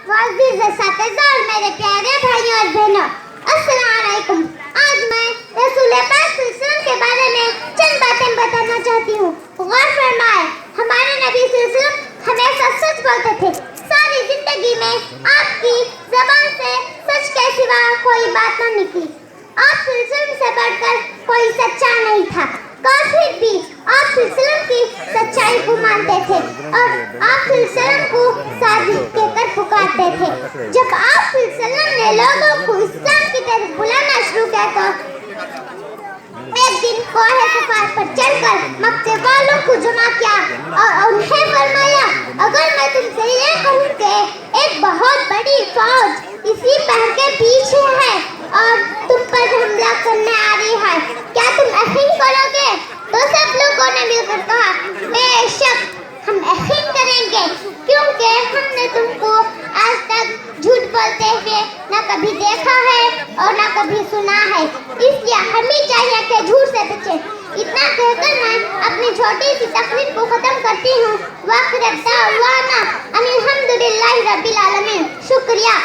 मुअज़्ज़िज़ साथिज़ और मेरे प्यारे भाइयों और बहनों, अस्सलाम वालेकुम। आज मैं रसूल पाक सल्लल्लाहु अलैहि वसल्लम के बारे में चंद बातें बताना चाहती हूँ। गौर फरमाए, हमारे नबी सल्लल्लाहु अलैहि वसल्लम हमेशा सच बोलते थे। सारी जिंदगी में आपकी ज़बान से सच के सिवा कोई बात न निकली। आप सल्लल्लाहु अलैहि वसल्लम से बढ़कर कोई सच्चा नहीं था। काफिर भी आप सल्लल्लाहु अलैहि वसल्लम की सच्चाई को मानते थे और आप सल्लल्लाहु अलैहि वसल्लम को सादिक कहकर पुकारते थे। जब आप सल्लल्लाहु अलैहि वसल्लम ने लोगों को इस्लाम की तरफ बुलाना शुरू किया तो एक दिन कोहे सफार पर चढ़कर मक्के वालों को जमा किया और उन्हें फरमाया, अगर मैं तुमसे ये कहूँ कि एक बहुत बड़ी फौज इसी पहाड़ के पीछे है और तुम पर हमला करने आ रही है, क्या तुम यकीन करोगे? तो सब लोगों ने मिलकर कहा, बेशक हम यकीन करेंगे, क्योंकि हमने तुमको आज तक झूठ बोलते हुए न कभी देखा है और न कभी सुना है, इसलिए हमें चाहिए कि झूठ से बचें। इतना कहकर मैं अपनी छोटी सी तकरीर को खत्म करती हूँ। वाखिर दावाना अनिल हम्दुलिल्लाहि रब्बिल आलमीन। शुक्रिया।